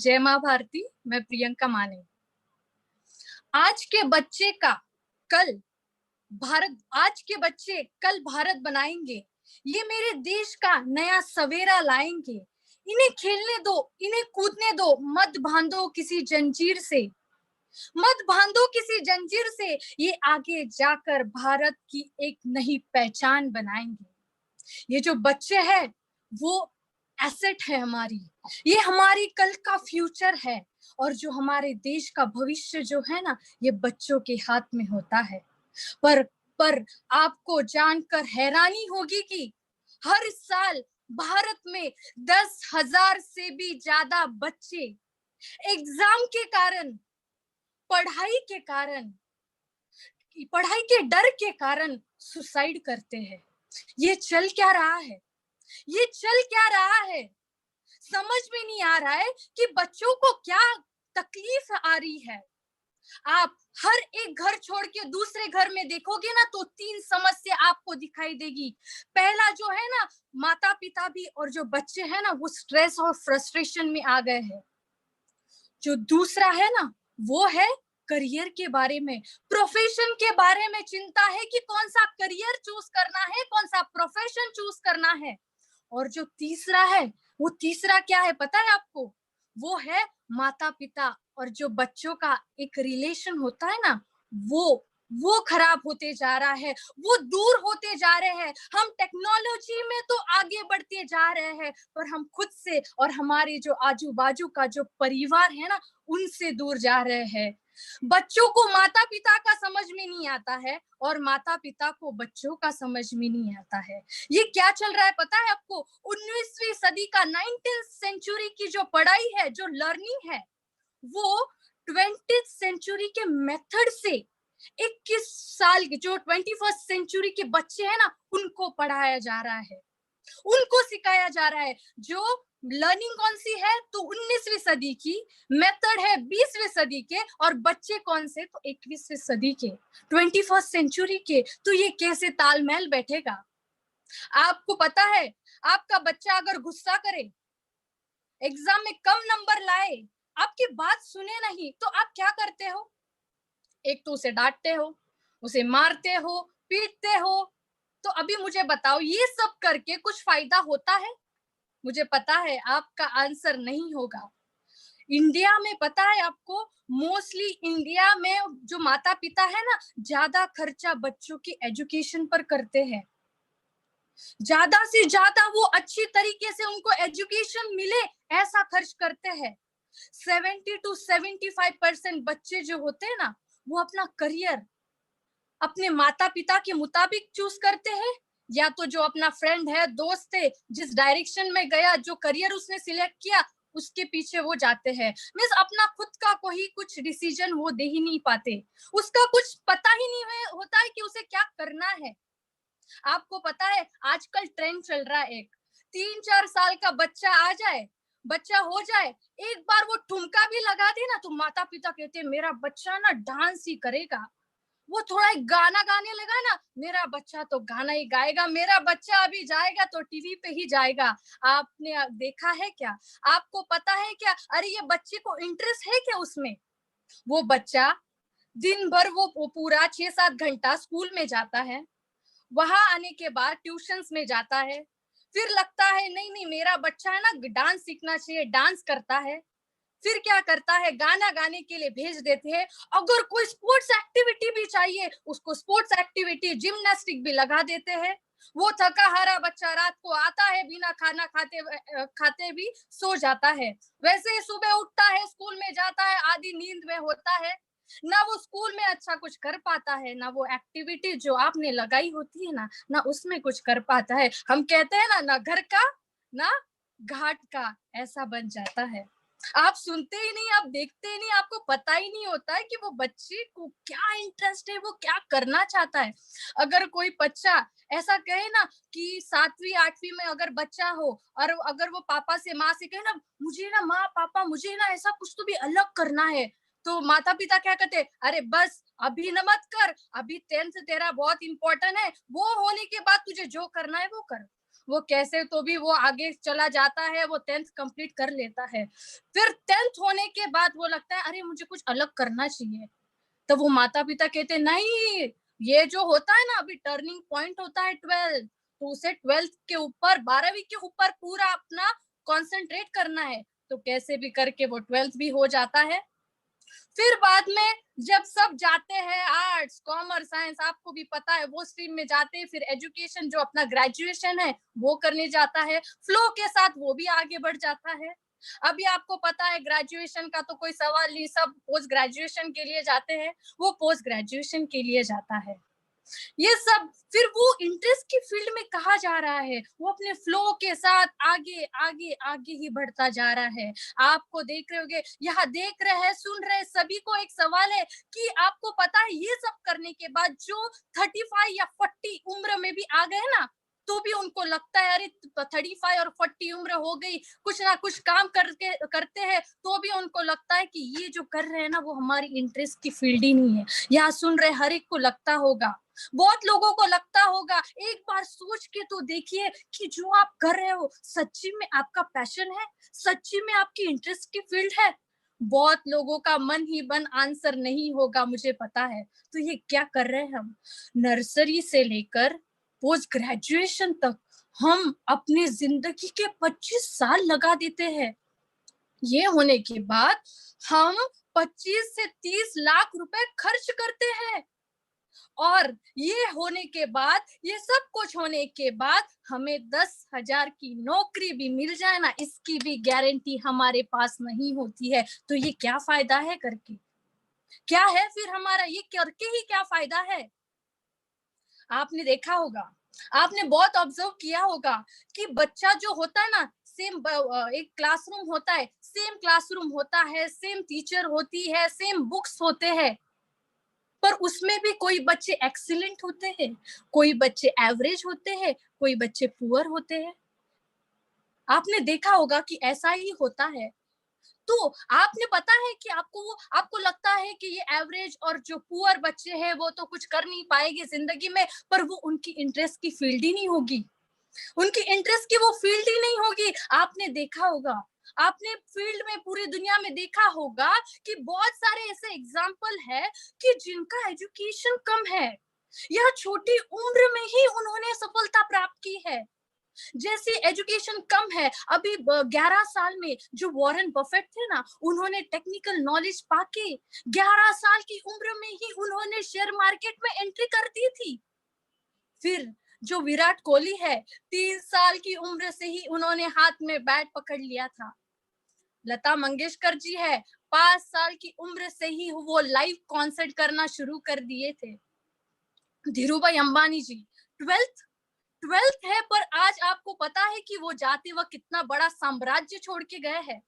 जय माँ भारती। मैं प्रियंका माने। आज के बच्चे का कल भारत आज के बच्चे कल भारत बनाएंगे। ये मेरे देश का नया सवेरा लाएंगे। इन्हें खेलने दो, इन्हें कूदने दो, मत बांधो किसी जंजीर से। मत बांधो किसी जंजीर से। ये आगे जाकर भारत की एक नई पहचान बनाएंगे। ये जो बच्चे हैं वो एसेट है हमारी। ये हमारी कल का फ्यूचर है। और जो हमारे देश का भविष्य जो है ना, ये बच्चों के हाथ में होता है। पर पर आपको जानकर हैरानी होगी कि हर साल भारत में 10,000 से भी ज्यादा बच्चे एग्जाम के कारण, पढ़ाई के कारण, पढ़ाई के डर के कारण सुसाइड करते हैं। ये चल क्या रहा है? ये चल क्या रहा है? समझ में नहीं आ रहा है कि बच्चों को क्या तकलीफ आ रही है। आप हर एक घर छोड़ के दूसरे घर में देखोगे ना तो 3 समस्या आपको दिखाई देगी। पहला जो है ना, माता पिता भी और जो बच्चे हैं ना वो स्ट्रेस और फ्रस्ट्रेशन में आ गए हैं। जो दूसरा है ना वो है करियर के बारे में, प्रोफेशन के बारे में चिंता है कि कौन सा करियर चूज करना है, कौन सा प्रोफेशन चूज करना है। और जो तीसरा है, वो तीसरा क्या है पता है आपको? वो है माता पिता और जो बच्चों का एक रिलेशन होता है ना, वो खराब होते जा रहा है, वो दूर होते जा रहे हैं। हम टेक्नोलॉजी में तो आगे बढ़ते जा रहे हैं, पर हम खुद से और हमारे जो आजू बाजू का जो परिवार है ना, उनसे दूर जा रहे हैं। बच्चों को माता पिता का समझ में नहीं आता है और माता पिता को बच्चों का समझ में नहीं आता है। ये क्या चल रहा है पता है आपको? 19वीं सदी का 19th सेंचुरी की जो पढ़ाई है, जो लर्निंग है, वो 20th सेंचुरी के मेथड से 21 साल के जो 21st सेंचुरी के बच्चे हैं ना, उनको पढ़ाया जा रहा है, उनको सिखाया जा रहा है। जो लर्निंग कौन सी है तो 19वीं सदी की, मेथड है 20वीं सदी के, और बच्चे कौन से तो 21वीं सदी के, 21st सेंचुरी के। तो ये कैसे तालमेल बैठेगा? आपको पता है, आपका बच्चा अगर गुस्सा करे, एग्जाम में कम नंबर लाए, आपकी बात सुने नहीं, तो आप क्या करते हो? एक तो उसे डांटते हो, उसे मारते हो, पीटते हो। तो अभी मुझे बताओ, ये सब करके कुछ फायदा होता है? मुझे पता है आपका आंसर नहीं होगा। इंडिया में पता है आपको, मोस्टली इंडिया में जो माता पिता है ना, ज्यादा खर्चा बच्चों की एजुकेशन पर करते हैं। ज्यादा से ज्यादा वो अच्छी तरीके से उनको एजुकेशन मिले ऐसा खर्च करते हैं। 70 to 75% बच्चे जो होते हैं ना, वो अपना करियर अपने माता पिता के मुताबिक चूज करते हैं, या तो जो अपना फ्रेंड है, दोस्त है, जिस डायरेक्शन में गया, जो करियर उसने सिलेक्ट किया, उसके पीछे वो जाते हैं। मीन्स अपना खुद का कोई कुछ डिसीजन वो दे ही नहीं पाते। उसका कुछ पता ही नहीं है, होता है कि उसे क्या करना है। आपको पता है आजकल ट्रेंड चल रहा है, एक 3-4 साल का बच्चा आ जाए, बच्चा हो जाए, एक बार वो ठुमका भी लगा दे ना, तो माता पिता कहते हैं मेरा बच्चा ना डांस ही करेगा। वो थोड़ा एक गाना गाने लगा ना, मेरा बच्चा तो गाना ही गाएगा, मेरा बच्चा अभी जाएगा तो टीवी पे ही जाएगा। आपने देखा है क्या? आपको पता है क्या? अरे ये बच्चे को इंटरेस्ट है क्या उसमें? वो बच्चा दिन भर वो पूरा 6-7 घंटा स्कूल में जाता है, वहां आने के बाद ट्यूशंस में जाता है, फिर लगता है नहीं नहीं मेरा बच्चा है ना डांस सीखना चाहिए, डांस करता है, फिर क्या करता है, गाना गाने के लिए भेज देते हैं। अगर कोई स्पोर्ट्स एक्टिविटी भी चाहिए, उसको स्पोर्ट्स एक्टिविटी, जिम्नास्टिक भी लगा देते हैं। वो थका हारा बच्चा रात को आता है, बिना खाना खाते भी सो जाता है। वैसे ही सुबह उठता है, स्कूल में जाता है, आधी नींद में होता है। ना वो स्कूल में अच्छा कुछ कर पाता है, ना वो एक्टिविटी जो आपने लगाई होती है ना उसमें कुछ कर पाता है। हम कहते हैं ना घर का ना घाट का, ऐसा बन जाता है। आप सुनते ही नहीं, आप देखते ही नहीं, आपको पता ही नहीं होता है कि वो बच्चे को क्या इंटरेस्ट है, वो क्या करना चाहता है। अगर कोई बच्चा ऐसा कहे ना कि 7वीं 8वीं में अगर बच्चा हो, और अगर वो पापा से माँ से कहे ना, मुझे ना माँ पापा मुझे ना ऐसा कुछ तो भी अलग करना है, तो माता पिता क्या कहते हैं, अरे बस अभी न मत कर, अभी 10th तेरा बहुत इंपॉर्टेंट है, वो होने के बाद तुझे जो करना है वो कर। वो कैसे तो भी वो आगे चला जाता है, वो 10th कंप्लीट कर लेता है। फिर 10th होने के बाद वो लगता है अरे मुझे कुछ अलग करना चाहिए। तब वो माता-पिता कहते हैं नहीं, ये जो होता है ना अभी टर्निंग पॉइंट होता है 12th, तो उसे 12th के ऊपर 12वीं के ऊपर पूरा अपना कंसंट्रेट करना है। तो कैसे भी करके वो 12th भी हो जाता है। फिर बाद में जब सब जाते हैं आर्ट्स, कॉमर्स, साइंस, आपको भी पता है वो स्ट्रीम में जाते हैं, फिर एजुकेशन जो अपना ग्रेजुएशन है वो करने जाता है, फ्लो के साथ वो भी आगे बढ़ जाता है। अभी आपको पता है ग्रेजुएशन का तो कोई सवाल नहीं, सब पोस्ट ग्रेजुएशन के लिए जाते हैं, वो पोस्ट ग्रेजुएशन के लिए जाता है। ये सब फिर वो इंटरेस्ट की फील्ड में कहा जा रहा है, वो अपने फ्लो के साथ आगे आगे आगे ही बढ़ता जा रहा है। आपको देख रहे होगे, यहाँ देख रहे हैं, सुन रहे हैं, सभी को एक सवाल है कि आपको पता है ये सब करने के बाद जो 35 या 40 उम्र में भी आ गए ना, तो भी उनको लगता है अरे 35 और 40 उम्र हो गई, कुछ ना कुछ काम करके करते हैं, तो भी उनको लगता है कि ये जो कर रहे हैं ना वो हमारी इंटरेस्ट की फील्ड ही नहीं है। यहाँ सुन रहे हर एक को लगता होगा, बहुत लोगों को लगता होगा। एक बार सोच के तो देखिए कि जो आप कर रहे हो सच्ची में आपका पैशन है, सच्ची में आपकी इंटरेस्ट की फील्ड है। बहुत लोगों का मन ही मन आंसर नहीं होगा, मुझे पता है। तो ये क्या कर रहे हैं हम, नर्सरी से लेकर पोस्ट ग्रेजुएशन तक हम अपनी जिंदगी के 25 साल लगा देते हैं। ये होने के बाद हम 25 से 30 लाख रुपए खर्च करते हैं, और ये होने के बाद, ये सब कुछ होने के बाद हमें 10,000 की नौकरी भी मिल जाए ना, इसकी भी गारंटी हमारे पास नहीं होती है। तो ये क्या फायदा है करके, क्या है फिर हमारा, ये करके ही क्या फायदा है। आपने देखा होगा, आपने बहुत ऑब्जर्व किया होगा कि बच्चा जो होता है ना, सेम एक क्लासरूम होता है, सेम क्लासरूम होता है, सेम टीचर होती है, सेम बुक्स होते हैं, पर उसमें भी कोई बच्चे एक्सीलेंट होते हैं, कोई बच्चे एवरेज होते हैं, कोई बच्चे पुअर होते हैं। आपने देखा होगा कि ऐसा ही होता है। तो आपने पता है कि आपको लगता है कि ये एवरेज और जो पुअर बच्चे हैं वो तो कुछ कर नहीं पाएंगे जिंदगी में, पर वो उनकी इंटरेस्ट की फील्ड ही नहीं होगी, उनकी इंटरेस्ट की वो फील्ड ही नहीं होगी। आपने देखा होगा, आपने फील्ड में पूरी दुनिया में देखा होगा कि बहुत सारे ऐसे एग्जाम्पल है कि जिनका एजुकेशन कम है या छोटी उम्र में ही उन्होंने सफलता प्राप्त की है। जैसे एजुकेशन कम है, अभी 11 साल में जो वॉरेन बफेट थे ना, उन्होंने टेक्निकल नॉलेज पाके 11 साल की उम्र में ही उन्होंने शेयर मार्केट में एंट्री कर दी थी। फिर जो विराट कोहली है, 3 साल की उम्र से ही उन्होंने हाथ में बैट पकड़ लिया था। लता मंगेशकर जी है, 5 साल की उम्र से ही वो लाइव कॉन्सर्ट करना शुरू कर दिए थे। धीरूभाई अंबानी जी 12th 12th है, पर आज आपको पता है कि वो जाते वक्त कितना बड़ा साम्राज्य छोड़ के गए हैं।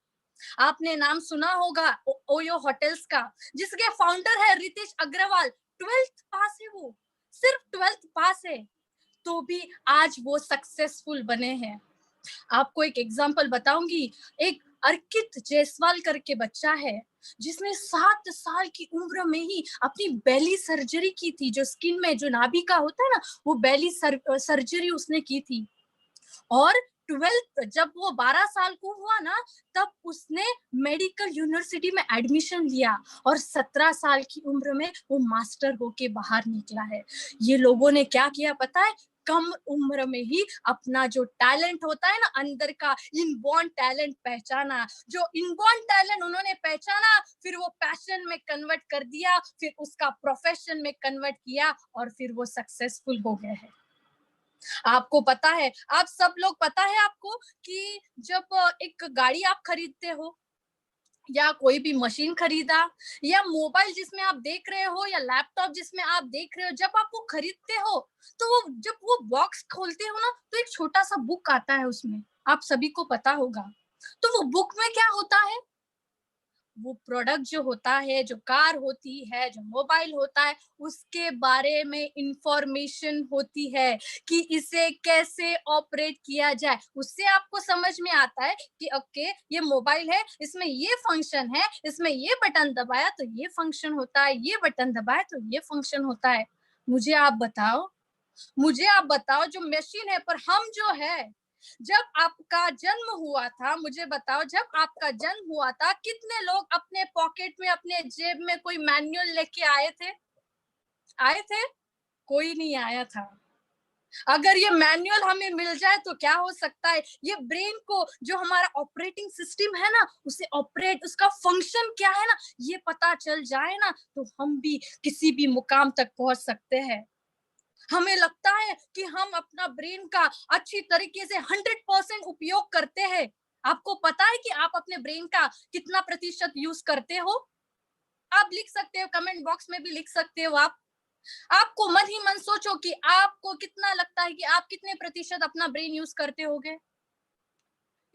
आपने नाम सुना होगा ओयो होटल्स का, जिसके फाउंडर है रितेश अग्रवाल। 12th पास है वो, सिर्फ 12th पास है, तो भी आज वो सक्सेसफुल बने हैं। आपको एक एग्जांपल बताऊंगी, एक अर्कित जायसवाल करके बच्चा है, जिसने 7 साल की उम्र में ही अपनी बेली सर्जरी की थी, जो स्किन में जो नाभि का होता है ना, वो बेली सर्जरी उसने की थी। और 12th जब वो 12 साल को हुआ ना, तब उसने मेडिकल यूनिवर्सिटी में एडमिशन लिया, और 17 साल की उम्र में वो मास्टर होके बाहर निकला है। ये लोगों ने क्या किया पता है, कम उम्र में ही अपना जो टैलेंट होता है ना अंदर का, इनबॉर्न टैलेंट पहचाना। जो इनबॉर्न टैलेंट उन्होंने पहचाना, फिर वो पैशन में कन्वर्ट कर दिया, फिर उसका प्रोफेशन में कन्वर्ट किया, और फिर वो सक्सेसफुल हो गए हैं। आपको पता है, आप सब लोग पता है आपको कि जब एक गाड़ी आप खरीदते हो, या कोई भी मशीन खरीदा, या मोबाइल जिसमें आप देख रहे हो, या लैपटॉप जिसमें आप देख रहे हो, जब आप वो खरीदते हो, तो वो जब वो बॉक्स खोलते हो ना, तो एक छोटा सा बुक आता है उसमें, आप सभी को पता होगा। तो वो बुक में क्या होता है, वो प्रोडक्ट जो होता है, जो कार होती है, जो मोबाइल होता है, उसके बारे में इंफॉर्मेशन होती है कि इसे कैसे ऑपरेट किया जाए। उससे आपको समझ में आता है कि ओके ये मोबाइल है, इसमें ये फंक्शन है, इसमें ये बटन दबाया तो ये फंक्शन होता है, ये बटन दबाया तो ये फंक्शन होता है। मुझे आप बताओ, मुझे आप बताओ, जो मशीन है, पर हम जो है, जब आपका जन्म हुआ था, मुझे बताओ, जब आपका जन्म हुआ था, कितने लोग अपने पॉकेट में, अपने जेब में कोई मैनुअल लेके आए थे? आए थे? कोई नहीं आया था। अगर ये मैनुअल हमें मिल जाए तो क्या हो सकता है, ये ब्रेन को, जो हमारा ऑपरेटिंग सिस्टम है ना, उसे ऑपरेट, उसका फंक्शन क्या है ना, ये पता चल जाए ना, तो हम भी किसी भी मुकाम तक पहुंच सकते हैं। हमें लगता है कि हम अपना ब्रेन का अच्छी तरीके से 100% उपयोग करते हैं। आपको पता है कि आप अपने ब्रेन का कितना प्रतिशत यूज करते हो? आप लिख सकते हो, कमेंट बॉक्स में भी लिख सकते हो आप। आपको मन ही मन सोचो कि आपको कितना लगता है कि आप कितने प्रतिशत अपना ब्रेन यूज करते होगे।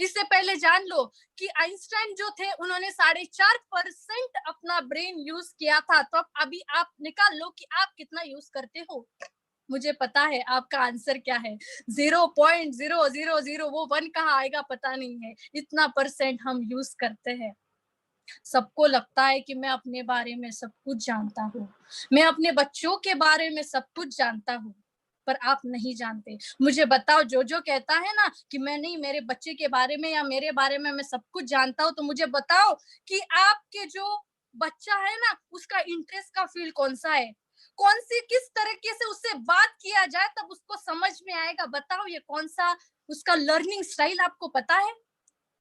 इससे पहले जान लो कि आइंस्टाइन जो थे, उन्होंने 4.5% अपना ब्रेन यूज किया था। तो अब अभी आप निकाल लो कि आप कितना यूज करते हो। मुझे पता है आपका आंसर क्या है, 0.000, वो 1 कहाँ आएगा पता नहीं है, इतना परसेंट हम यूज करते हैं। सबको लगता है कि मैं अपने बारे में सब कुछ जानता हूँ, मैं अपने बच्चों के बारे में सब कुछ जानता हूँ, पर आप नहीं जानते। मुझे बताओ, जो कहता है ना कि मैं नहीं, मेरे बच्चे के बारे में या मेरे बारे में मैं सब कुछ जानता हूँ, तो मुझे बताओ कि आपके जो बच्चा है ना, उसका इंटरेस्ट का फील्ड कौन सा है, कौन सी, किस तरीके से उससे बात किया जाए तब उसको समझ में आएगा। बताओ, ये कौन सा उसका लर्निंग स्टाइल आपको पता है?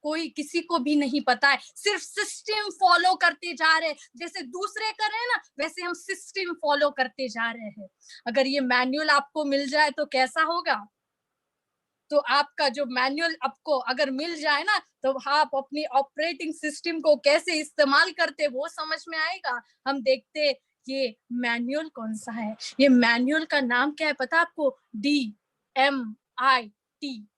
कोई किसी को भी नहीं पता है। सिर्फ सिस्टम फॉलो करते जा रहे हैं, जैसे दूसरे कर रहे हैं ना, वैसे हम सिस्टम फॉलो करते जा रहे हैं। अगर ये मैनुअल आपको मिल जाए तो कैसा होगा? तो आपका जो मैनुअल आपको अगर मिल जाए ना, तो आप अपनी ऑपरेटिंग सिस्टम को कैसे इस्तेमाल करते वो समझ में आएगा। हम देखते ये मैनुअल कौन सा है। ये मैनुअल का नाम क्या है पता है आपको? DMIT।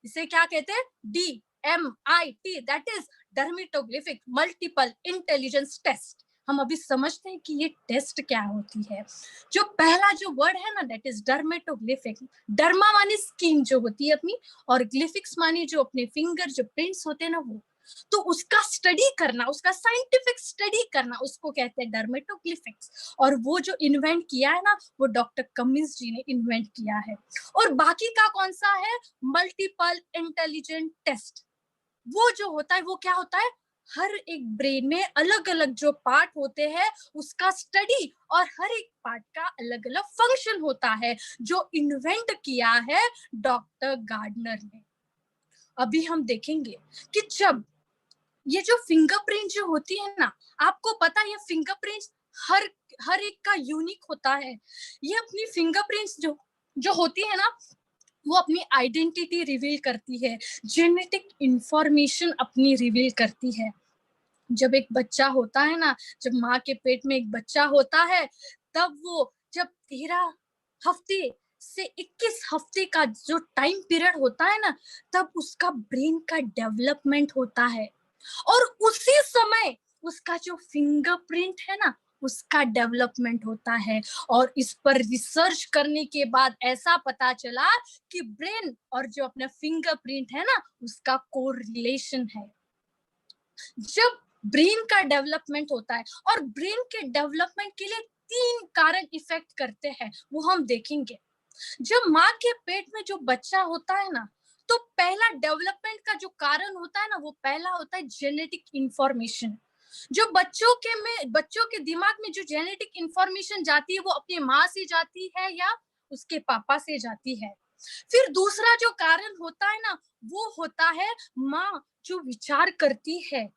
इसे क्या कहते हैं? DMIT, that is dermatoglyphic multiple intelligence test. हम अभी समझते हैं कि ये टेस्ट क्या होती है। जो पहला जो वर्ड है ना, दैट इज डर्मेटोग्लिफिक। डर्मा मानी स्किन जो होती है अपनी, और ग्लिफिक्स मानी जो अपने फिंगर, जो प्रिंट्स होते हैं ना, वो। तो उसका स्टडी करना, उसका साइंटिफिक स्टडी करना, उसको कहते हैं डर्मेटोग्लिफिक्स। और वो जो इन्वेंट किया है ना, वो डॉक्टर कमिंस जी ने इन्वेंट किया है। और बाकी का कौन सा है? Multiple intelligent test. वो जो होता है, वो क्या होता है? हर एक ब्रेन में अलग अलग जो पार्ट होते हैं, उसका स्टडी, और हर एक पार्ट का अलग अलग फंक्शन होता है, जो इन्वेंट किया है डॉक्टर गार्डनर ने। अभी हम देखेंगे कि जब ये जो फिंगरप्रिंट जो होती है ना, आपको पता है ये फिंगरप्रिंट हर हर एक का यूनिक होता है। ये अपनी फिंगरप्रिंट्स जो जो होती है ना, वो अपनी आइडेंटिटी रिवील करती है, जेनेटिक इंफॉर्मेशन अपनी रिवील करती है। जब एक बच्चा होता है ना, जब माँ के पेट में एक बच्चा होता है, तब वो जब 13 हफ्ते से 21 हफ्ते का जो टाइम पीरियड होता है ना, तब उसका ब्रेन का डेवलपमेंट होता है। और उसी समय उसका जो फिंगरप्रिंट है ना, उसका डेवलपमेंट होता है। और इस पर रिसर्च करने के बाद ऐसा पता चला कि ब्रेन और जो अपना फिंगरप्रिंट है ना, उसका कोरिलेशन है। जब ब्रेन का डेवलपमेंट होता है, और ब्रेन के डेवलपमेंट के लिए 3 कारण इफेक्ट करते हैं, वो हम देखेंगे। जब माँ के पेट में जो बच्चा होता है ना, तो पहला डेवलपमेंट का जो कारण होता है ना, वो पहला होता है जेनेटिक इंफॉर्मेशन। जो बच्चों के दिमाग में जो जेनेटिक इंफॉर्मेशन जाती है, वो अपनी माँ से जाती है या उसके पापा से जाती है। फिर दूसरा जो कारण होता है ना, वो होता है माँ जो विचार करती है,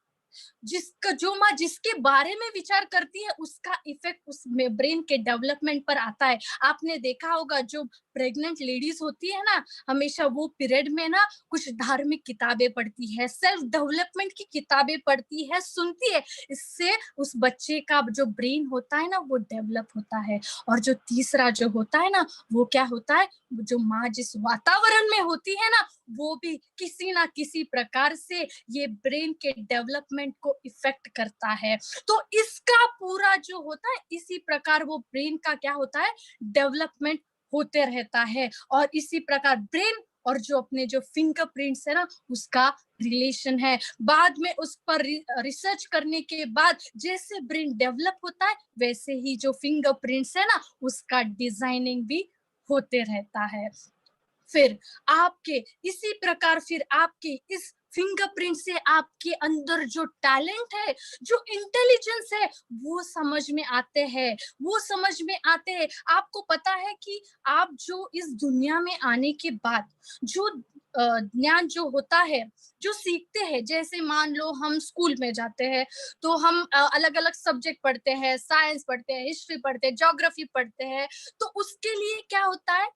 जिसका जो माँ जिसके बारे में विचार करती है, उसका इफेक्ट उस ब्रेन के डेवलपमेंट पर आता है। आपने देखा होगा, जो प्रेग्नेंट लेडीज होती है ना, हमेशा वो पीरियड में ना कुछ धार्मिक किताबें पढ़ती है, सेल्फ डेवलपमेंट की किताबें पढ़ती है, सुनती है। इससे उस बच्चे का जो ब्रेन होता है ना, वो डेवलप होता है। और जो तीसरा जो होता है ना, वो क्या होता है? जो माँ जिस वातावरण में होती है ना, वो भी किसी ना किसी प्रकार से ये ब्रेन के डेवलपमेंट को इफेक्ट करता है। तो इसका पूरा जो होता है, इसी प्रकार वो ब्रेन का क्या होता है? डेवलपमेंट होते रहता है। और इसी प्रकार ब्रेन और जो अपने जो फिंगरप्रिंट्स है ना, उसका रिलेशन है। बाद में उस पर रिसर्च करने के बाद जैसे ब्रेन डेवलप होता है, वैसे ही जो फिंगरप्रिंट्स है ना, उसका डिजाइनिंग भी होते रहता है। फिर आपके इसी प्रकार फिर आपके इस फिंगरप्रिंट से आपके अंदर जो टैलेंट है, जो इंटेलिजेंस है, वो समझ में आते हैं, वो समझ में आते हैं। आपको पता है कि आप जो इस दुनिया में आने के बाद जो ज्ञान जो होता है, जो सीखते हैं, जैसे मान लो हम स्कूल में जाते हैं, तो हम अलग-अलग सब्जेक्ट पढ़ते हैं, साइंस पढ़ते हैं, हिस्ट्री पढ़ते हैं, ज्योग्राफी पढ़ते हैं, तो उसके लिए क्या होता है,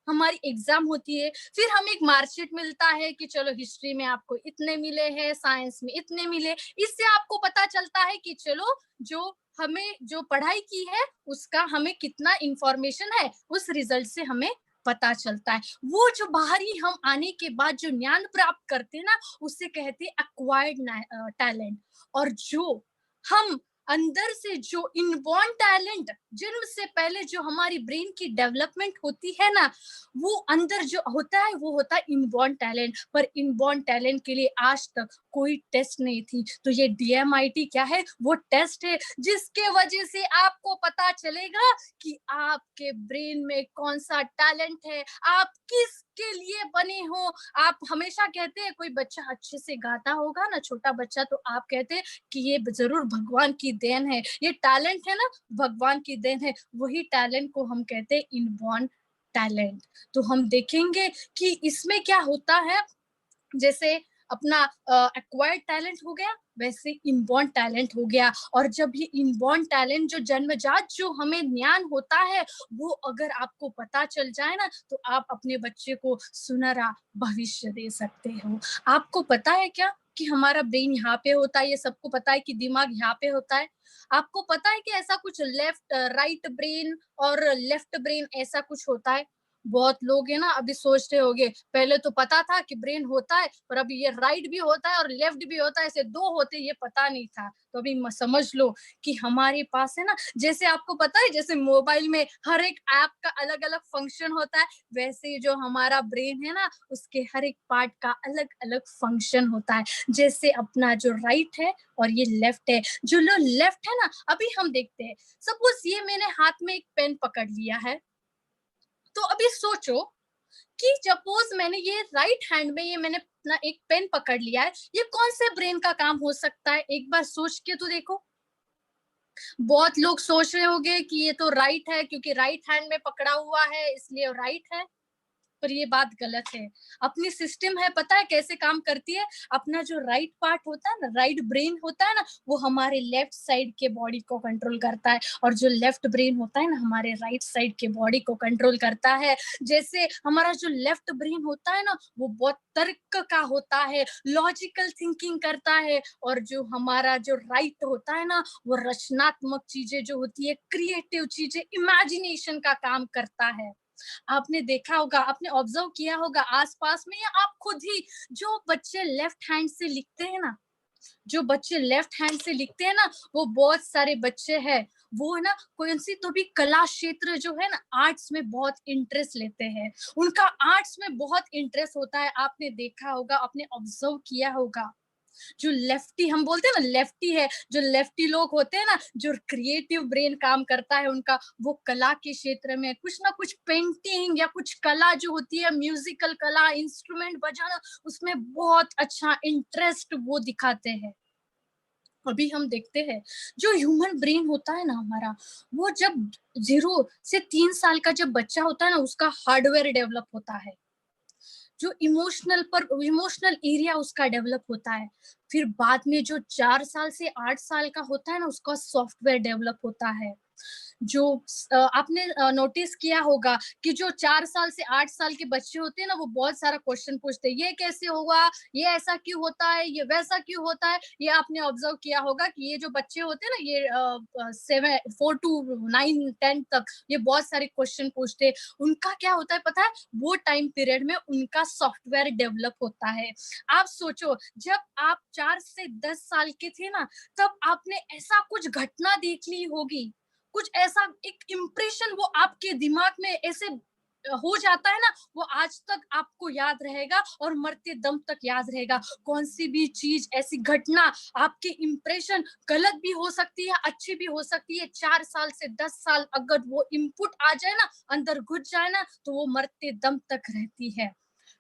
हमारी एग्जाम होती है, फिर हमें एक मार्कशीट मिलता है कि चलो हिस्ट्री में आपको इतने मिले हैं, साइंस में इतने मिले। इससे आपको पता चलता है कि चलो जो हमें जो पढ़ाई की है उसका हमें कितना इंफॉर्मेशन है, उस रिजल्ट से हमें पता चलता है। वो जो बाहरी हम आने के बाद जो ज्ञान प्राप्त करते हैं ना, उससे कहते हैं एक्वायर्ड टैलेंट। और जो हम अंदर से जो इनबॉर्न टैलेंट, जन्म से पहले जो हमारी ब्रेन की डेवलपमेंट होती है ना, वो अंदर जो होता है वो होता है इनबॉर्न टैलेंट। पर इनबॉर्न टैलेंट के लिए आज तक कोई टेस्ट नहीं थी। तो ये डीएमआईटी क्या है, वो टेस्ट है जिसके वजह से आपको पता चलेगा कि आपके ब्रेन में कौन सा टैलेंट है, आप किसके लिए बने हो। आप हमेशा कहते हैं कोई बच्चा अच्छे से गाता होगा ना, छोटा बच्चा, तो आप कहते हैं कि ये जरूर भगवान की देन है, ये टैलेंट है ना, भगवान की देन है। वही टैलेंट को हम कहते हैं इनबॉर्न टैलेंट। तो हम देखेंगे कि इसमें क्या होता है, जैसे अपना एक्वायर्ड टैलेंट हो गया, वैसे इनबॉर्न टैलेंट हो गया। और जब ये इनबॉर्न टैलेंट जो जन्मजात जो हमें ज्ञान होता है, वो अगर आपको पता चल जाए ना, तो आप अपने बच्चे को सुनहरा भविष्य दे सकते हो। आपको पता है क्या कि हमारा ब्रेन यहाँ पे होता है, ये सबको पता है कि दिमाग यहाँ पे होता है। आपको पता है कि ऐसा कुछ लेफ्ट राइट ब्रेन और लेफ्ट ब्रेन ऐसा कुछ होता है। बहुत लोग है ना अभी सोच रहे होंगे, पहले तो पता था कि ब्रेन होता है, पर अभी ये राइट भी होता है और लेफ्ट भी होता है, ऐसे दो होते, ये पता नहीं था। तो अभी समझ लो कि हमारे पास है ना, जैसे आपको पता है जैसे मोबाइल में हर एक ऐप का अलग अलग फंक्शन होता है, वैसे ही जो हमारा ब्रेन है ना, उसके हर एक पार्ट का अलग अलग फंक्शन होता है। जैसे अपना जो राइट है और ये लेफ्ट है, जो लेफ्ट है ना, अभी हम देखते हैं, सपोज ये मैंने हाथ में एक पेन पकड़ लिया है, तो अभी सोचो कि सपोज मैंने ये राइट हैंड में ये मैंने अपना एक पेन पकड़ लिया है, ये कौन से ब्रेन का काम हो सकता है, एक बार सोच के तो देखो। बहुत लोग सोच रहे होंगे कि ये तो राइट है, क्योंकि राइट हैंड में पकड़ा हुआ है इसलिए राइट है। पर ये बात गलत है। अपनी सिस्टम है, पता है कैसे काम करती है। अपना जो राइट पार्ट होता है ना, राइट ब्रेन होता है ना, वो हमारे लेफ्ट साइड के बॉडी को कंट्रोल करता है, और जो लेफ्ट ब्रेन होता है ना, हमारे राइट साइड के बॉडी को कंट्रोल करता है। जैसे हमारा जो लेफ्ट ब्रेन होता है ना, वो बहुत तर्क का होता है, लॉजिकल थिंकिंग करता है, और जो हमारा जो राइट होता है ना, वो रचनात्मक चीजें जो होती है, क्रिएटिव चीजें, इमेजिनेशन का काम करता है। आपने देखा होगा, आपने ऑब्जर्व किया होगा आसपास में, या आप खुद ही, जो बच्चे लेफ्ट हैंड से लिखते हैं ना, जो बच्चे लेफ्ट हैंड से लिखते हैं ना, वो बहुत सारे बच्चे हैं, वो है ना कौन सी तो भी कला क्षेत्र जो है ना, आर्ट्स में बहुत इंटरेस्ट लेते हैं, उनका आर्ट्स में बहुत इंटरेस्ट होता है। आपने देखा होगा, आपने ऑब्जर्व किया होगा, जो लेफ्टी हम बोलते हैं ना, लेफ्टी है, जो लेफ्टी लोग होते हैं ना, जो क्रिएटिव ब्रेन काम करता है उनका, वो कला के क्षेत्र में कुछ ना कुछ पेंटिंग या कुछ कला जो होती है, म्यूजिकल कला, इंस्ट्रूमेंट बजाना, उसमें बहुत अच्छा इंटरेस्ट वो दिखाते हैं। अभी हम देखते हैं, जो ह्यूमन ब्रेन होता है ना हमारा, वो जब 0 से 3 साल का जब बच्चा होता है ना, उसका हार्डवेयर डेवलप होता है, जो इमोशनल एरिया उसका डेवलप होता है। फिर बाद में जो 4 साल से 8 साल का होता है ना, उसका सॉफ्टवेयर डेवलप होता है। जो आपने नोटिस किया होगा कि जो 4 साल से 8 साल के बच्चे होते हैं ना, वो बहुत सारा क्वेश्चन पूछते हैं, ये कैसे हुआ, ये ऐसा क्यों होता है, ये वैसा क्यों होता है। ये आपने ऑब्जर्व किया होगा कि ये जो बच्चे होते हैं ना, ये 4 to 9 10 तक ये बहुत सारे क्वेश्चन पूछते हैं। उनका क्या होता है पता है, वो टाइम पीरियड में उनका सॉफ्टवेयर डेवलप होता है। आप सोचो, जब आप 4 से 10 साल के थे ना, तब आपने ऐसा कुछ घटना देख ली होगी, कुछ ऐसा एक इम्प्रेशन वो आपके दिमाग में ऐसे हो जाता है ना, वो आज तक आपको याद रहेगा और मरते दम तक याद रहेगा। कौन सी भी चीज, ऐसी घटना, आपके इंप्रेशन गलत भी हो सकती है, अच्छी भी हो सकती है। 4 साल से 10 साल अगर वो इनपुट आ जाए ना, अंदर घुस जाए ना, तो वो मरते दम तक रहती है।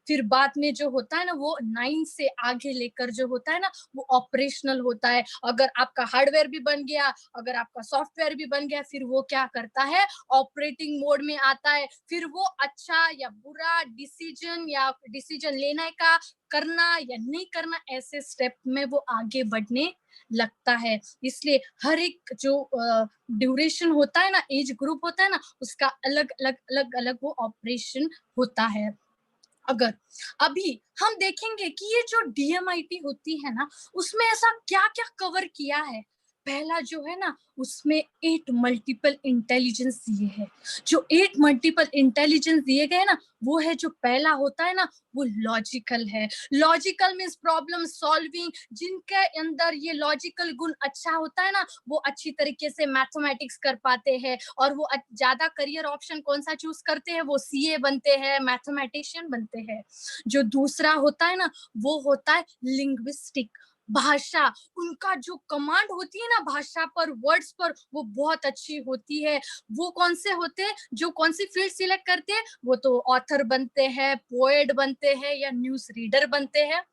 फिर बाद में जो होता है ना, वो 9 से आगे लेकर जो होता है ना, वो ऑपरेशनल होता है। अगर आपका हार्डवेयर भी बन गया, अगर आपका सॉफ्टवेयर भी बन गया, फिर वो क्या करता है, ऑपरेटिंग मोड में आता है। फिर वो अच्छा या बुरा डिसीजन, या डिसीजन लेने का, करना या नहीं करना, ऐसे स्टेप में वो आगे बढ़ने लगता है। इसलिए हर एक जो ड्यूरेशन होता है ना, एज ग्रुप होता है ना, उसका अलग अलग अलग अलग वो ऑपरेशन होता है। अगर अभी हम देखेंगे कि ये जो डीएमआईटी होती है ना, उसमें ऐसा क्या क्या कवर किया है। पहला जो है ना, उसमें 8 मल्टीपल इंटेलिजेंस दिए है। जो 8 मल्टीपल इंटेलिजेंस दिए गए ना, वो है, जो पहला होता है ना, वो लॉजिकल है। Logical means problem solving. जिनके अंदर ये लॉजिकल गुण अच्छा होता है ना, वो अच्छी तरीके से मैथमेटिक्स कर पाते हैं, और वो ज्यादा करियर ऑप्शन कौन सा चूज करते हैं, वो सीए बनते हैं, मैथमेटिशियन बनते हैं। जो दूसरा होता है ना, वो होता है लिंग्विस्टिक, भाषा। उनका जो कमांड होती है ना भाषा पर, वर्ड्स पर, वो बहुत अच्छी होती है। वो कौन से होते हैं, जो कौन सी फील्ड सिलेक्ट करते हैं, वो तो ऑथर बनते हैं, पोएट बनते हैं, या न्यूज रीडर बनते हैं।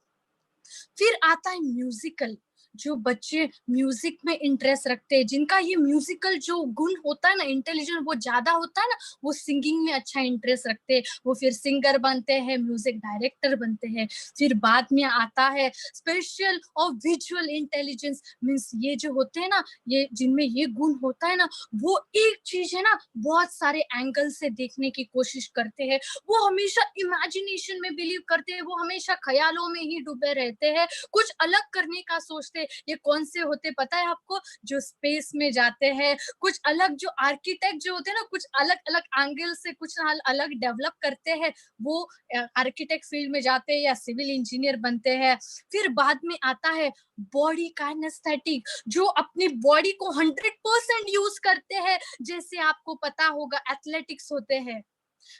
फिर आता है म्यूजिकल। जो बच्चे म्यूजिक में इंटरेस्ट रखते हैं, जिनका ये म्यूजिकल जो गुण होता है ना, इंटेलिजेंस वो ज्यादा होता है ना, वो सिंगिंग में अच्छा इंटरेस्ट रखते हैं। वो फिर सिंगर बनते हैं, म्यूजिक डायरेक्टर बनते हैं। फिर बाद में आता है स्पेशल और विजुअल इंटेलिजेंस। मीन्स ये जो होते हैं ना, ये जिनमें ये गुण होता है ना, वो एक चीज है ना, बहुत सारे एंगल से देखने की कोशिश करते हैं। वो हमेशा इमेजिनेशन में बिलीव करते हैं, वो हमेशा ख्यालों में ही डूबे रहते हैं, कुछ अलग करने का सोचते हैं। ये कौन से होते पता है आपको, जो स्पेस में जाते हैं, कुछ अलग, जो आर्किटेक्ट जो होते हैं ना, कुछ अलग अलग एंगल से कुछ अलग डेवलप करते हैं, वो आर्किटेक्ट फील्ड में जाते हैं या सिविल इंजीनियर बनते हैं। फिर बाद में आता है बॉडी काइनेस्थेटिक, जो अपनी बॉडी को 100% यूज करते हैं। जैसे आपको पता होगा एथलेटिक्स होते हैं,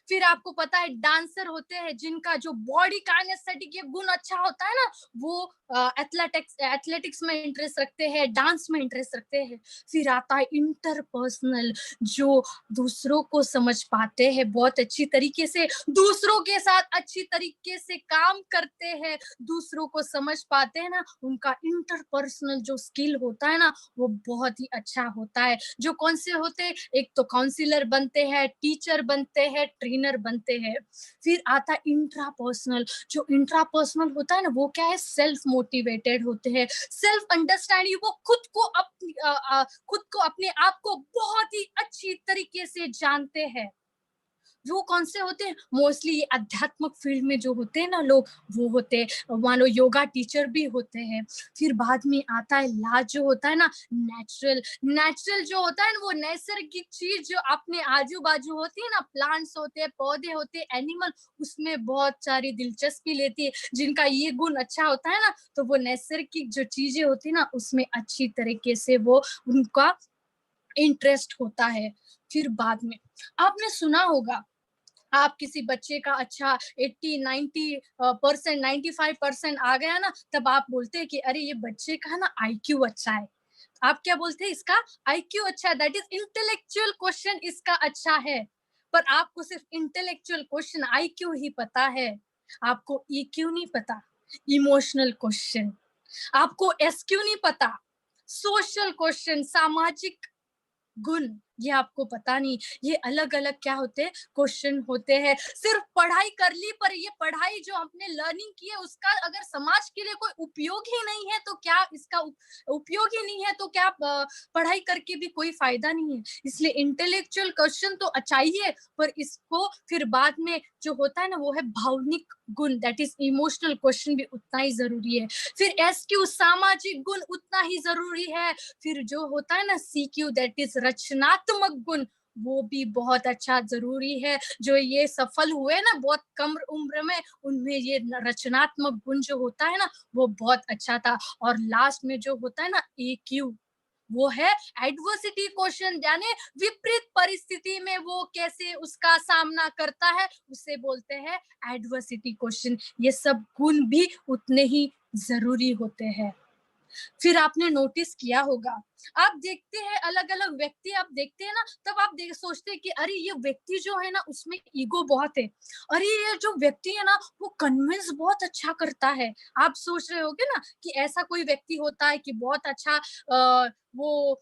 फिर आपको पता है डांसर होते हैं, जिनका जो बॉडी काइनेस्थेटिक ये गुण अच्छा होता है ना, वो एथलेटिक्स में इंटरेस्ट रखते हैं, डांस में इंटरेस्ट रखते हैं। फिर आता है इंटरपर्सनल, जो दूसरों को समझ पाते हैं बहुत अच्छी तरीके से, दूसरों के साथ अच्छी तरीके से काम करते हैं, दूसरों को समझ पाते हैं ना, उनका इंटरपर्सनल जो स्किल होता है ना, वो बहुत ही अच्छा होता है। जो कौन से होते हैं, एक तो काउंसलर बनते हैं, टीचर बनते हैं, ट्रेनर बनते हैं। फिर आता है इंट्रापर्सनल। जो इंट्रापर्सनल होता है ना, वो क्या है, सेल्फ मोटिवेटेड होते हैं, सेल्फ अंडरस्टैंडिंग। वो खुद को अपने आप को बहुत ही अच्छी तरीके से जानते हैं। वो कौन से होते हैं, मोस्टली आध्यात्मिक फील्ड में जो होते हैं ना लोग, वो होते हैं, मान लो योगा टीचर भी होते हैं। फिर बाद में आता है लास्ट जो होता है ना, नेचुरल। नेचुरल जो होता है ना, वो नैसर्गिक चीज जो अपने आजू बाजू होती है ना, प्लांट्स होते हैं, पौधे होते हैं, एनिमल, उसमें बहुत सारी दिलचस्पी लेती है। जिनका ये गुण अच्छा होता है ना, तो वो नैसर्गिक जो चीजें होती है ना, उसमें अच्छी तरीके से वो उनका इंटरेस्ट होता है। फिर बाद में आपने सुना होगा, आप किसी बच्चे का अच्छा 80 90% 95% आ गया ना, तब आप बोलते हैं कि अरे ये बच्चे का ना आईक्यू अच्छा है। आप क्या बोलते हैं, इसका आईक्यू अच्छा है, दैट इज इंटेलेक्चुअल क्वेश्चन इसका अच्छा है। पर आपको सिर्फ इंटेलेक्चुअल क्वेश्चन आईक्यू ही पता है, आपको ईक्यू नहीं पता, इमोशनल क्वेश्चन। आपको एसक्यू नहीं पता, सोशल क्वेश्चन, सामाजिक गुण, ये आपको पता नहीं। ये अलग अलग क्या होते हैं, क्वेश्चन होते हैं। सिर्फ पढ़ाई कर ली, पर ये पढ़ाई जो हमने लर्निंग की है, उसका अगर समाज के लिए कोई उपयोग ही नहीं है, तो क्या इसका उपयोग ही नहीं है, तो क्या पढ़ाई करके भी कोई फायदा नहीं है। इसलिए इंटेलेक्चुअल क्वेश्चन तो चाहिए, पर इसको फिर बाद में जो होता है ना, वो है भावनिक गुण, दैट इज इमोशनल क्वेश्चन भी उतना ही जरूरी है। फिर एसक्यू, सामाजिक गुण, उतना ही जरूरी है। फिर जो होता है ना सीक्यू, दैट इज रचनात्मक गुण, वो भी बहुत अच्छा जरूरी है। जो ये सफल हुए ना बहुत कम उम्र में, उनमें ये रचनात्मक गुण जो होता है ना, वो बहुत अच्छा था। और लास्ट में जो होता है ना, EQ, वो है एडवर्सिटी क्वेश्चन, यानी विपरीत परिस्थिति में वो कैसे उसका सामना करता है, उसे बोलते हैं एडवर्सिटी क्वेश्चन। ये सब गुण भी उतने ही जरूरी होते हैं। फिर आपने नोटिस किया होगा, आप देखते हैं अलग अलग व्यक्ति, आप देखते हैं ना, तब आप सोचते हैं कि अरे ये व्यक्ति जो है ना उसमें ईगो बहुत है, अरे ये जो व्यक्ति है ना वो कन्विंस बहुत अच्छा करता है। आप सोच रहे होगे ना कि ऐसा कोई व्यक्ति होता है कि बहुत अच्छा वो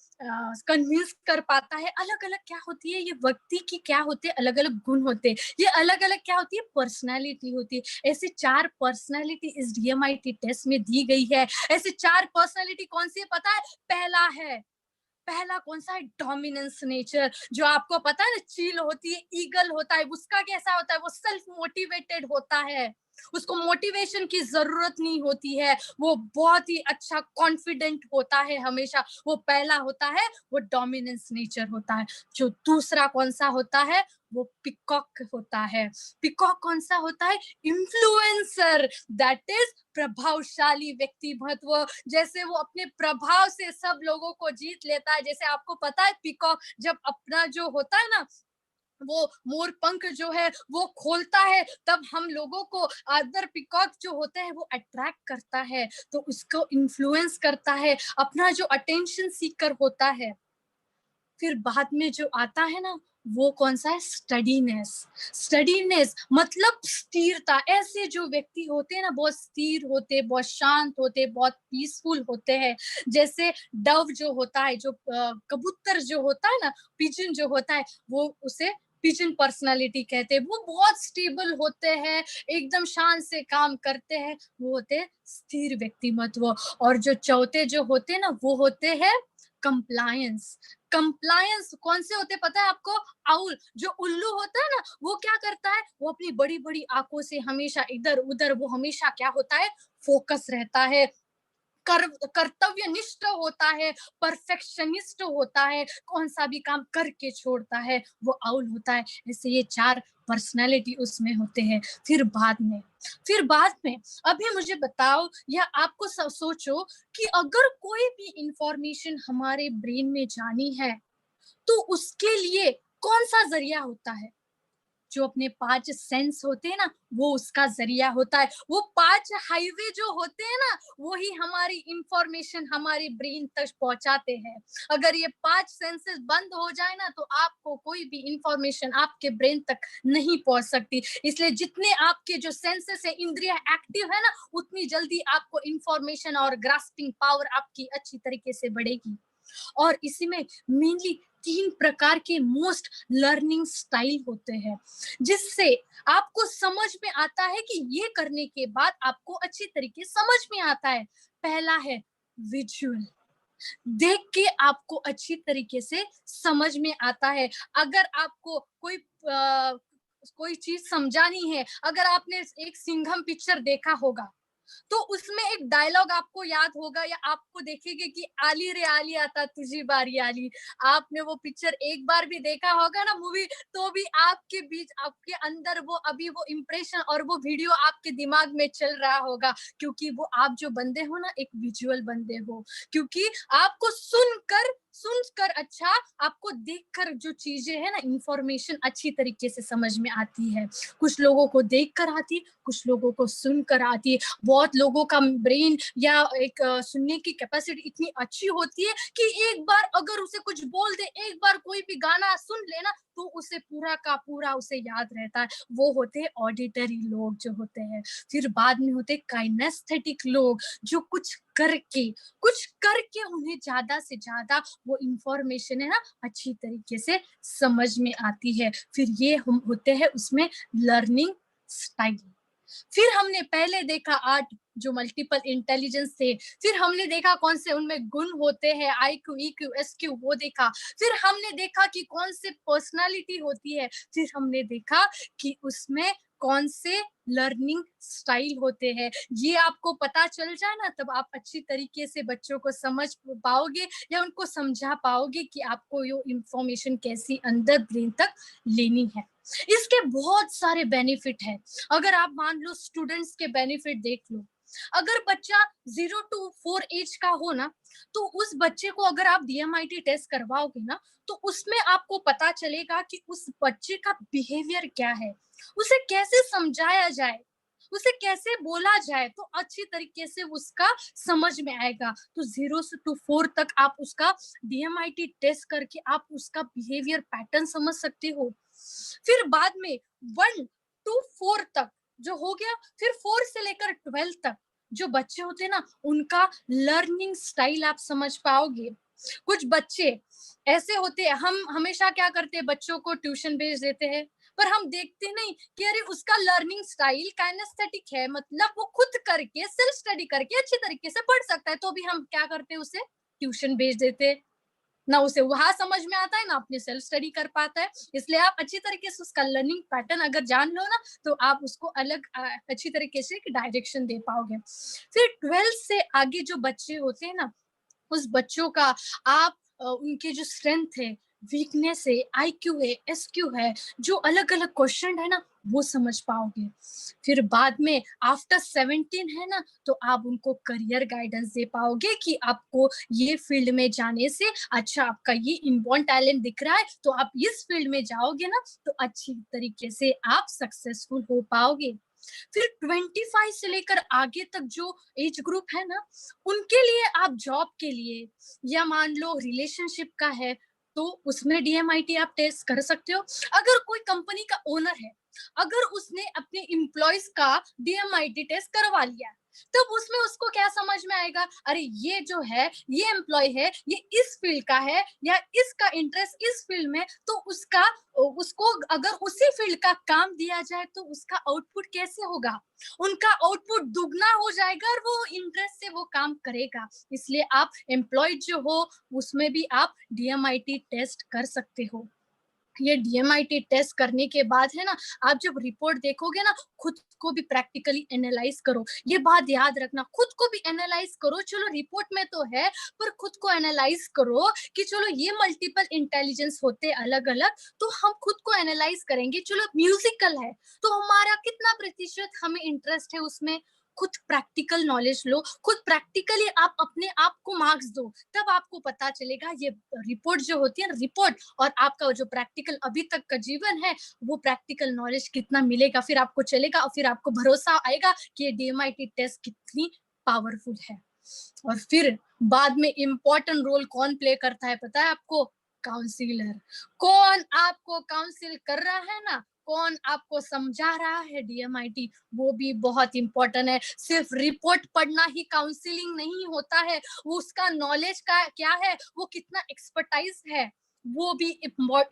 कन्विंस कर पाता है। अलग अलग क्या होती है ये व्यक्ति की, क्या होते हैं अलग अलग गुण होते हैं, ये अलग अलग क्या होती है पर्सनैलिटी होती है। ऐसे 4 पर्सनैलिटी इस डीएमआईटी टेस्ट में दी गई है। ऐसे 4 पर्सनैलिटी कौन सी है पता है? पहला कौन सा है? Dominance nature. जो आपको पता है ना, चील होती है, ईगल होता है, उसका कैसा होता है? वो सेल्फ मोटिवेटेड होता है, उसको मोटिवेशन की जरूरत नहीं होती है, वो बहुत ही अच्छा कॉन्फिडेंट होता है हमेशा। वो पहला होता है, वो डोमिनेंस नेचर होता है। जो दूसरा कौन सा होता है? वो पिकॉक होता है। पिकॉक कौन सा होता है? इन्फ्लुएंसर, दैट इज प्रभावशाली व्यक्तिमत्व। जैसे वो अपने प्रभाव से सब लोगों को जीत लेता है। जैसे आपको पता है पीकॉक जब अपना जो होता है ना, वो मोर पंख जो है वो खोलता है, तब हम लोगों को अदर पिकॉक जो होते हैं वो अट्रैक्ट करता है, तो उसको इन्फ्लुएंस करता है, अपना जो अटेंशन सीकर होता है। फिर बाद में जो आता है ना, वो कौन सा है? स्टडीनेस। स्टडीनेस मतलब स्थिरता। ऐसे जो व्यक्ति होते हैं ना, बहुत स्थिर होते, बहुत शांत होते, बहुत पीसफुल होते हैं। जैसे डव जो होता है, जो कबूतर जो होता है ना, पिजन जो होता है, वो उसे पिजन पर्सनालिटी कहते हैं। वो बहुत स्टेबल होते हैं, एकदम शांत से काम करते हैं, वो होते हैं स्थिर व्यक्तिमत्व। और जो चौथे जो होते हैं ना, वो होते हैं कंप्लायंस। कंप्लायंस कौन से होते पता है आपको? आउल, जो उल्लू होता है ना, वो क्या करता है? वो अपनी बड़ी बड़ी आंखों से हमेशा इधर उधर, वो हमेशा क्या होता है? फोकस रहता है, कर्तव्यनिष्ठ होता है, परफेक्शनिस्ट होता है, कौन सा भी काम करके छोड़ता है, वो आउल होता है। ऐसे ये 4 पर्सनालिटी उसमें होते हैं। फिर बाद में अभी मुझे बताओ, या आपको सोचो कि अगर कोई भी इंफॉर्मेशन हमारे ब्रेन में जानी है, तो उसके लिए कौन सा जरिया होता है? जो अपने 5 सेंस होते हैं ना, वो उसका जरिया होता है। वो 5 हाईवे जो होते हैं ना, वो ही हमारी इंफॉर्मेशन हमारे ब्रेन तक पहुंचाते हैं। अगर ये 5 सेंसेस बंद हो जाए ना, तो आपको कोई भी इंफॉर्मेशन आपके ब्रेन तक नहीं पहुंच सकती। इसलिए जितने आपके जो सेंसेस है, इंद्रिया एक्टिव है ना, उतनी जल्दी आपको इंफॉर्मेशन और ग्रास्पिंग पावर आपकी अच्छी तरीके से बढ़ेगी। और इसी में मेनली 3 प्रकार के मोस्ट लर्निंग स्टाइल होते हैं, जिससे आपको समझ में आता है कि ये करने के बाद आपको अच्छी तरीके समझ में आता है। पहला है विजुअल, देख के आपको अच्छी तरीके से समझ में आता है। अगर आपको कोई चीज समझानी है, अगर आपने एक सिंघम पिक्चर देखा होगा, तो उसमें एक डायलॉग आपको याद होगा, या आपको देखेंगे कि आली रे आली आता तुझी बारी आली। आपने वो पिक्चर एक बार भी देखा होगा ना मूवी, तो भी आपके बीच, आपके अंदर वो अभी वो इम्प्रेशन और वो वीडियो आपके दिमाग में चल रहा होगा, क्योंकि वो आप जो बंदे हो ना, एक विजुअल बंदे हो। क्योंकि आपको सुनकर अच्छा, आपको देखकर जो चीजें है ना, इंफॉर्मेशन अच्छी तरीके से समझ में आती है। कुछ लोगों को देखकर आती, कुछ लोगों को सुनकर आती है। बहुत लोगों का ब्रेन या एक सुनने की कैपेसिटी इतनी अच्छी होती है कि एक बार अगर उसे कुछ बोल दे, एक बार कोई भी गाना सुन लेना, तो उसे पूरा का पूरा उसे याद रहता है। वो होते हैं ऑडिटरी लोग जो होते हैं। फिर बाद में होते हैं काइनेस्थेटिक लोग, जो कुछ करके उन्हें ज्यादा से ज्यादा वो इंफॉर्मेशन है ना अच्छी तरीके से समझ में आती है। फिर ये हम होते हैं उसमें लर्निंग स्टाइल। फिर हमने पहले देखा 8 जो मल्टीपल इंटेलिजेंस थे। फिर हमने देखा कौन से उनमें गुण होते हैं, IQ, EQ, SQ, वो देखा। फिर हमने देखा कि कौन से पर्सनालिटी होती है। फिर हमने देखा कि उसमें कौन से लर्निंग स्टाइल होते हैं। ये आपको पता चल जाए ना, तब आप अच्छी तरीके से बच्चों को समझ पाओगे, या उनको समझा पाओगे कि आपको ये इंफॉर्मेशन कैसी अंदर ब्रेन तक लेनी है। इसके बहुत सारे बेनिफिट है। अगर आप मान लो स्टूडेंट्स के बेनिफिट देख लो, अगर बच्चा 0 to 4 एज का हो ना, तो उस बच्चे को अगर आप डीएमआईटी टेस्ट करवाओगे ना, तो उसमें आपको पता चलेगा कि उस बच्चे का बिहेवियर क्या है, उसे कैसे समझाया जाए, उसे कैसे बोला जाए तो अच्छी तरीके से उसका समझ में आएगा। तो 0 से 4 तक आप उसका डीएमआईटी टेस्ट करके आप उसका बिहेवियर पैटर्न समझ सकते हो। फिर बाद में 1 to 4 तक जो हो गया, फिर 4 से लेकर 12 तक जो बच्चे होते हैं ना, उनका लर्निंग स्टाइल आप समझ पाओगे। कुछ बच्चे ऐसे होते हैं, हम हमेशा क्या करते हैं, बच्चों को ट्यूशन भेज देते हैं, पर हम देखते नहीं कि अरे उसका लर्निंग स्टाइल काइनेस्थेटिक है, मतलब वो खुद करके सेल्फ स्टडी करके अच्छी तरीके से पढ़ सकता है, तो भी हम क्या करते हैं, उसे ट्यूशन भेज देते हैं। ना उसे वहां समझ में आता है, ना अपनी सेल्फ स्टडी कर पाता है। इसलिए आप अच्छी तरीके से उसका लर्निंग पैटर्न अगर जान लो ना, तो आप उसको अलग अच्छी तरीके से डायरेक्शन दे पाओगे। फिर 12 से आगे जो बच्चे होते हैं ना, उस बच्चों का आप उनके जो स्ट्रेंथ है, वीकनेस है, आईक्यू है, एसक्यू है, जो अलग अलग क्वेश्चन है ना, वो समझ पाओगे। फिर बाद में आफ्टर 17 है ना, तो आप उनको करियर गाइडेंस दे पाओगे कि आपको ये फील्ड में जाने से अच्छा, आपका ये इनबॉर्न टैलेंट दिख रहा है, तो आप इस फील्ड में जाओगे ना, तो अच्छी तरीके से आप सक्सेसफुल हो पाओगे। फिर 25 से लेकर आगे तक जो एज ग्रुप है ना, उनके लिए आप जॉब के लिए या मान लो रिलेशनशिप का है, तो उसमें डीएमआईटी आप टेस्ट कर सकते हो। अगर कोई कंपनी का ओनर है, अगर उसने अपने एम्प्लॉयज का डीएमआईटी टेस्ट करवा लिया, तब उसमें उसको क्या समझ में आएगा, अरे ये जो है, ये एम्प्लॉय है, ये इस फील्ड का है या इसका इंटरेस्ट इस फील्ड में, तो उसको अगर उसी फील्ड का काम दिया जाए तो उसका आउटपुट कैसे होगा, उनका आउटपुट दुगना हो जाएगा और वो इंटरेस्ट से वो काम करेगा। इसलिए आप एम्प्लॉय जो हो, उसमें भी आप डीएमआईटी टेस्ट कर सकते हो। ये डीएमआईटी टेस्ट करने के बाद है ना, आप जब रिपोर्ट देखोगे ना, खुद को भी प्रैक्टिकली एनालाइज करो। ये बात याद रखना, खुद को भी एनालाइज करो। चलो रिपोर्ट में तो है, पर खुद को एनालाइज करो कि चलो ये मल्टीपल इंटेलिजेंस होते अलग अलग, तो हम खुद को एनालाइज करेंगे। चलो म्यूजिकल है, तो हमारा कितना प्रतिशत हमें इंटरेस्ट है उसमें। खुद प्रैक्टिकल नॉलेज लो, खुद प्रैक्टिकली आप अपने आप को मार्क्स दो, तब आपको पता चलेगा ये रिपोर्ट जो होती है ना, रिपोर्ट और आपका जो प्रैक्टिकल अभी तक का जीवन है, वो प्रैक्टिकल नॉलेज कितना मिलेगा, फिर आपको चलेगा और फिर आपको भरोसा आएगा कि ये डीएमआईटी टेस्ट कितनी पावरफुल है। और फिर बाद में इम्पोर्टेंट रोल कौन प्ले करता है पता है आपको? काउंसिलर। कौन आपको काउंसिल कर रहा है ना, कौन आपको समझा रहा है डीएमआईटी, वो भी बहुत इंपॉर्टेंट है। सिर्फ रिपोर्ट पढ़ना ही काउंसलिंग नहीं होता है, वो उसका नॉलेज का क्या है, वो कितना एक्सपर्टाइज है, वो भी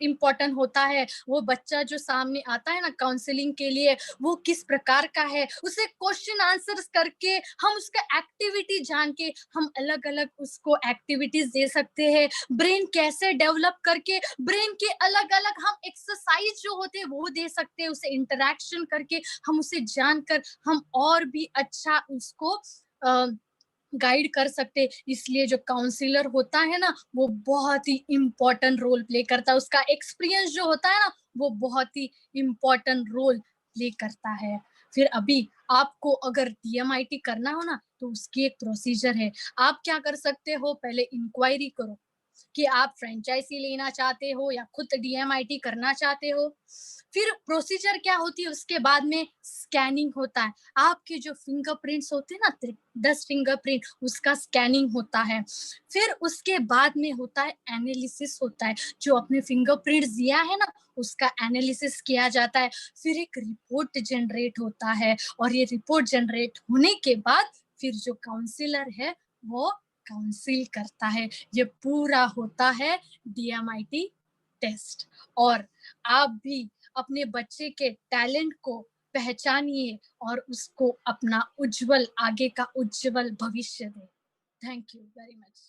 इम्पोर्टेंट होता है। वो बच्चा जो सामने आता है ना काउंसलिंग के लिए, वो किस प्रकार का है, उसे क्वेश्चन आंसर्स करके हम उसका एक्टिविटी जान के हम अलग अलग उसको एक्टिविटीज दे सकते हैं। ब्रेन कैसे डेवलप करके ब्रेन के अलग अलग हम एक्सरसाइज जो होते हैं वो दे सकते हैं, उसे इंटरेक्शन करके हम उसे जानकर हम और भी अच्छा उसको गाइड कर सकते। इसलिए जो काउंसलर होता है ना, वो बहुत ही इम्पोर्टेंट रोल प्ले करता है। उसका एक्सपीरियंस जो होता है ना, वो बहुत ही इम्पोर्टेंट रोल प्ले करता है। फिर अभी आपको अगर डीएमआईटी करना हो ना, तो उसकी एक प्रोसीजर है। आप क्या कर सकते हो, पहले इंक्वायरी करो कि आप फ्रेंचाइजी लेना चाहते हो या खुद डीएमआईटी करना चाहते हो। फिर प्रोसीजर क्या होती है, उसके बाद में स्कैनिंग होता है। आपके जो फिंगरप्रिंट्स होते हैं ना, 10 फिंगरप्रिंट, उसका स्कैनिंग होता है। फिर उसके बाद में होता है एनालिसिस होता है, जो अपने फिंगरप्रिंट्स दिया है ना, उसका एनालिसिस किया जाता है। फिर एक रिपोर्ट जनरेट होता है, और ये रिपोर्ट जनरेट होने के बाद फिर जो काउंसलर है वो काउंसिल करता है। ये पूरा होता है डीएमआईटी टेस्ट। और आप भी अपने बच्चे के टैलेंट को पहचानिए और उसको अपना उज्जवल आगे का उज्जवल भविष्य दें। Thank you very much.